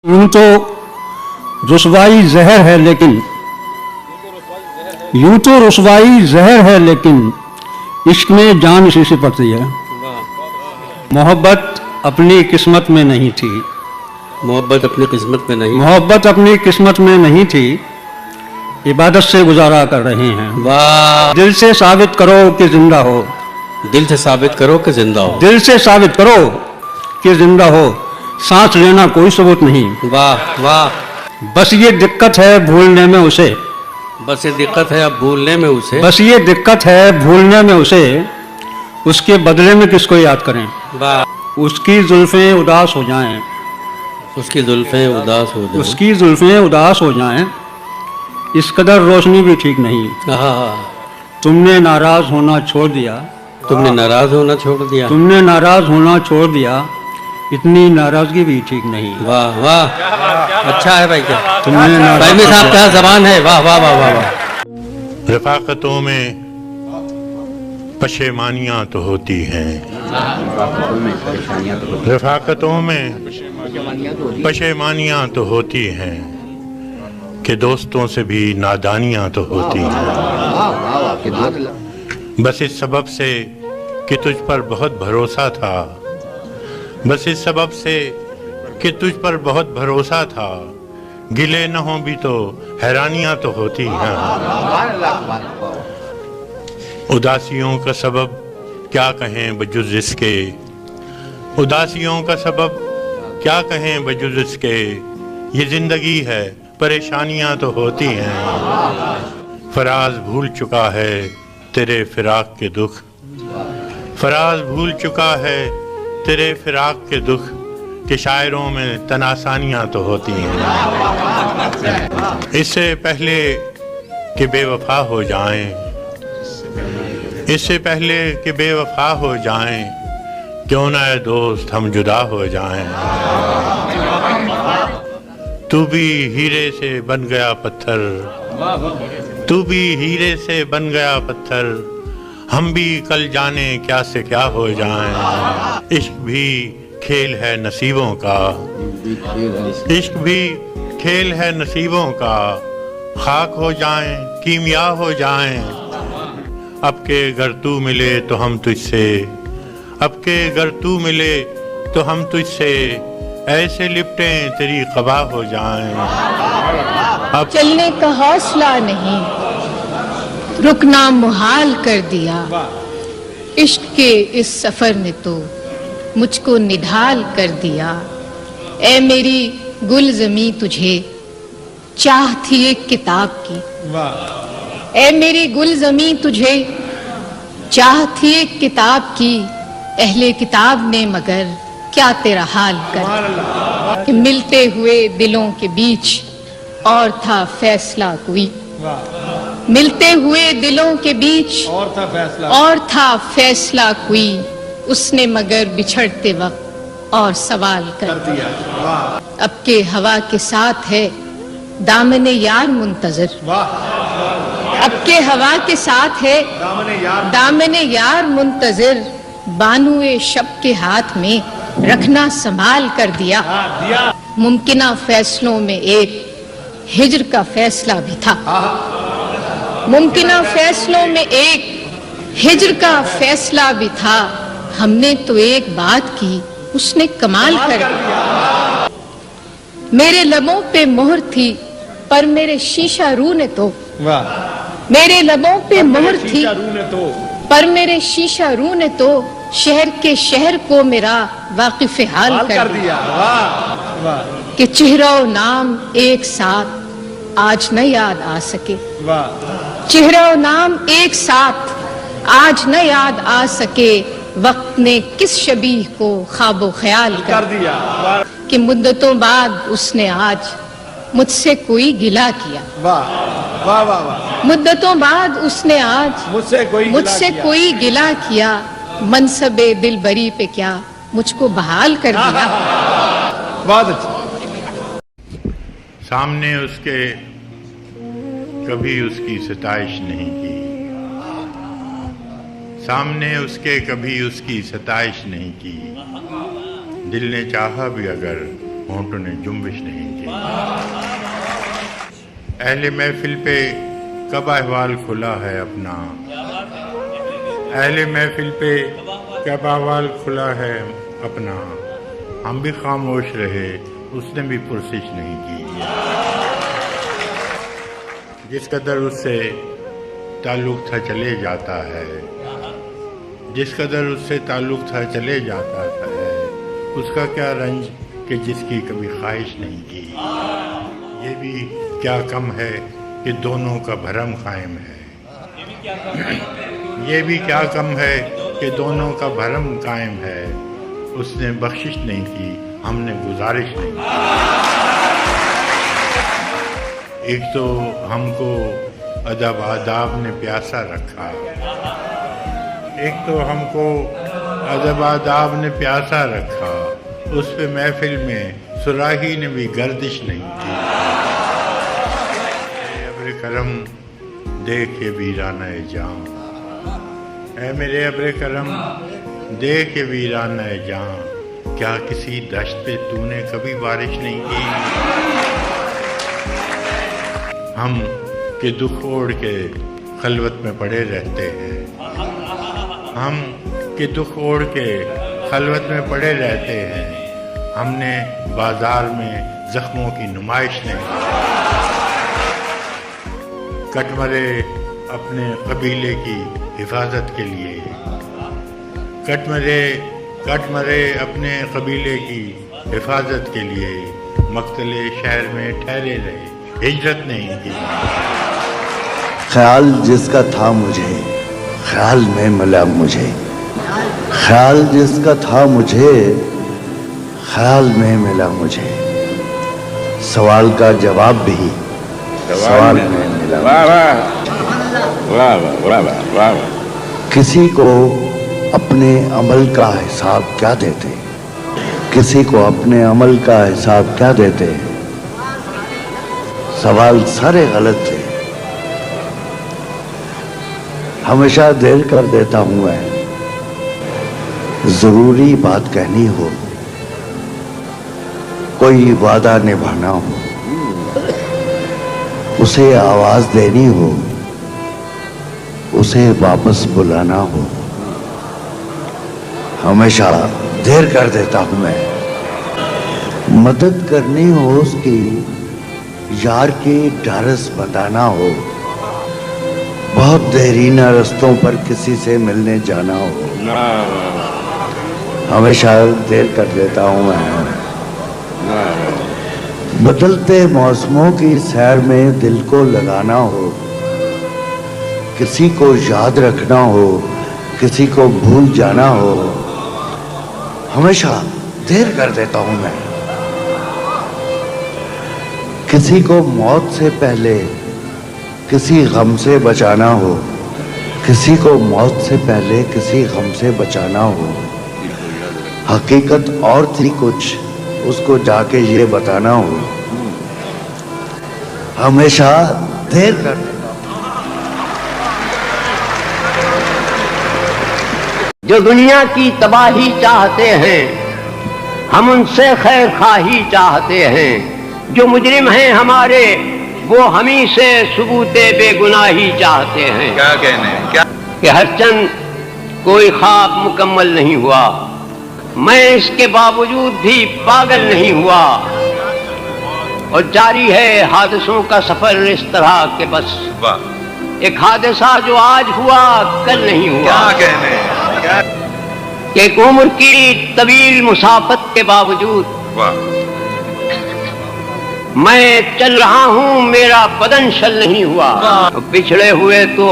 यूं तो रुसवाई जहर है लेकिन इश्क में जान इसी से पड़ती है। मोहब्बत अपनी किस्मत में नहीं थी। मोहब्बत अपनी किस्मत में नहीं। मोहब्बत अपनी किस्मत में नहीं थी, इबादत से गुजारा कर रहे हैं। वाह, दिल से साबित करो कि जिंदा हो। दिल से साबित करो कि जिंदा हो। दिल से साबित करो कि जिंदा हो, सांस लेना कोई सबूत नहीं। वाह वाह, बस ये दिक्कत है भूलने में उसे। बस ये दिक्कत है अब भूलने में उसे। बस ये दिक्कत है भूलने में उसे, उसके बदले में किसको याद करें। वाह, उसकी जुल्फें उदास हो जाएं। उसकी जुल्फें उदास हो जाएं। उसकी जुल्फें उदास हो जाएं, इस कदर रोशनी भी ठीक नहीं। हाँ, तुमने नाराज होना छोड़ दिया। तुमने नाराज होना छोड़ दिया। तुमने नाराज होना छोड़ दिया, इतनी नाराजगी भी ठीक नहीं। वाह वाह, अच्छा है भाई। क्या तुमने भाई में साहब क्या जबान है। वाह वाह वाह वाह वाह। रफ़ाक़तों में पशेमानियाँ तो होती हैं। रफ़ाक़तों में पशेमानियाँ तो होती हैं कि दोस्तों से भी नादानियाँ तो होती हैं। बस इस सबब से कि तुझ पर बहुत भरोसा था। बस इस सबब से कि तुझ पर बहुत भरोसा था, गिले न हों भी तो हैरानियाँ तो होती हैं। उदासियों का सबब क्या कहें बजुज़ इसके। उदासियों का सबब क्या कहें बजुज़ इसके, ये ज़िंदगी है परेशानियाँ तो होती हैं। फराज भूल चुका है तेरे फिराक के दुख। फराज भूल चुका है तेरे फिराक के दुख, कि शायरों में तनासानियाँ तो होती हैं। इससे पहले कि बेवफा हो जाएं, इससे पहले कि बेवफा हो जाएं, क्यों ना ए दोस्त हम जुदा हो जाएं। तू भी हीरे से बन गया पत्थर, तू भी हीरे से बन गया पत्थर, हम भी कल जाने क्या से क्या हो जाएं। इश्क भी खेल है नसीबों का, इश्क भी खेल है नसीबों का, खाक हो जाएं कीमिया हो जाएं। अब के अगर तू मिले तो हम तुझसे, अब के अगर तू मिले तो हम तुझसे, ऐसे लिपटें तेरी क़बा हो जाएं। अब चलने का हौसला नहीं, रुकना मुहाल कर दिया। इश्क के इस सफर ने तो मुझको निढाल कर दिया। ऐ मेरी गुल ज़मीं तुझे चाह थी एक किताब की। ऐ मेरी गुल ज़मीं तुझे चाह थी एक किताब की, अहले किताब ने मगर क्या तेरा हाल कर दिया। कि मिलते हुए दिलों के बीच और था फैसला कोई। मिलते हुए दिलों के बीच और था फैसला कोई, उसने मगर बिछड़ते वक्त और सवाल कर दिया। अब के हवा के साथ है दामने यार मुंतजर। अब के हवा के साथ है दामने यार मुंतजर, बानुए शब के हाथ में रखना संभाल कर दिया। मुमकिना फैसलों में एक हिज्र का फैसला भी था। मुमकिना फैसलों में एक हिज्र का फैसला भी था। हमने तो एक बात की, उसने कमाल कर दिया। मेरे लबों पे मोहर थी पर मेरे शीशा रू ने तो, मेरे लबों पे मोहर थी पर मेरे शीशा रू ने तो, शहर के शहर को मेरा वाकिफ हाल कर दिया। कि चेहरा और नाम एक साथ आज न याद आ सके। चेहरा और नाम एक साथ आज न याद आ सके, वक्त ने किस शबीह को ख्वाबो ख्याल कर दिया। कि मुद्दतों बाद उसने आज मुझसे कोई गिला किया। मुद्दतों बाद उसने आज मुझसे कोई गिला किया, मनसबे दिलबरी पे क्या मुझको बहाल कर दिया। सामने उसके कभी उसकी सताइश नहीं की। सामने उसके कभी उसकी सताइश नहीं की। दिल ने चाहा भी अगर ہونٹوں نے جنبش نہیں کی۔ اہل محفل پہ کب احوال کھلا ہے اپنا، اہل محفل پہ کب احوال کھلا ہے اپنا، ہم بھی خاموش رہے اس نے بھی پرسش نہیں کی۔ جس قدر اس سے تعلق تھا چلے جاتا ہے، جس قدر اس سے تعلق تھا چلے جاتا ہے، اس کا کیا رنج کہ جس کی کبھی خواہش نہیں کی۔ یہ بھی کیا کم ہے کہ دونوں کا بھرم قائم ہے، یہ بھی کیا کم ہے کہ دونوں کا بھرم قائم ہے۔ اس نے بخشش نہیں کی، ہم نے گزارش نہیں کی۔ ایک تو ہم کو ادب آداب نے پیاسا رکھا، ایک تو ہم کو ادب آداب نے پیاسا رکھا، اس پہ محفل میں صراحی نے بھی گردش نہیں کی۔ اے ابر کرم دیکھ یہ ویرانہ جاں، اے میرے ابر کرم دیکھ یہ ویرانہ جاں، کیا کسی دشت پہ تو نے کبھی بارش نہیں کی؟ ہم کہ دکھ اوڑھ کے خلوت میں پڑے رہتے ہیں، ہم کہ دکھ اوڑھ کے خلوت میں پڑے رہتے ہیں، ہم نے بازار میں زخموں کی نمائش نہیں کی۔ کٹ مرے اپنے قبیلے کی حفاظت کے لیے، کٹ مرے اپنے قبیلے کی حفاظت کے لیے، مقتل شہر میں ٹھہرے رہے، ہجرت نہیں کی۔ خیال جس کا تھا مجھے خیال میں ملا مجھے، خیال جس کا تھا مجھے خیال میں ملا مجھے، سوال کا جواب بھی سوال میں ملا مجھے۔ کسی کو اپنے عمل کا حساب کیا دیتے، کسی کو اپنے عمل کا حساب کیا دیتے، سوال سارے غلط تھے۔ ہمیشہ دیر کر دیتا ہوں میں، ضروری بات کہنی ہو، کوئی وعدہ نبھانا ہو، اسے آواز دینی ہو، اسے واپس بلانا ہو، ہمیشہ دیر کر دیتا ہوں میں۔ مدد کرنی ہو اس کی، یار کی ڈھارس بتانا ہو، بہت دیرینہ رستوں پر کسی سے ملنے جانا ہو، ہمیشہ دیر کر دیتا ہوں میں۔ بدلتے موسموں کی سیر میں دل کو لگانا ہو، کسی کو یاد رکھنا ہو، کسی کو بھول جانا ہو، ہمیشہ دیر کر دیتا ہوں میں۔ کسی کو موت سے پہلے کسی غم سے بچانا ہو، کسی کو موت سے پہلے کسی غم سے بچانا ہو، حقیقت اور تھی کچھ، اس کو جا کے یہ بتانا ہو، ہمیشہ دیر کر دیتا ہوں۔ جو دنیا کی تباہی چاہتے ہیں ہم ان سے خیر خواہی چاہتے ہیں، جو مجرم ہیں ہمارے وہ ہمیں سے ثبوت بے گناہی چاہتے ہیں۔ کیا کہنے کیا کہ ہر چند کوئی خواب مکمل نہیں ہوا، میں اس کے باوجود بھی پاگل نہیں ہوا، اور جاری ہے حادثوں کا سفر اس طرح کہ بس ایک حادثہ جو آج ہوا کل نہیں ہوا۔ کیا کہنے کیا کہ ایک عمر کی طویل مسافت کے باوجود میں چل رہا ہوں، میرا بدن شل نہیں ہوا۔ بچھڑے ہوئے تو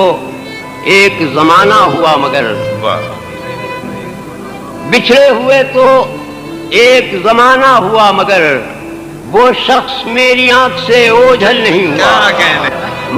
ایک زمانہ ہوا مگر بچھڑے ہوئے تو ایک زمانہ ہوا مگر وہ شخص میری آنکھ سے اوجھل نہیں ہوا۔ کیا کہنے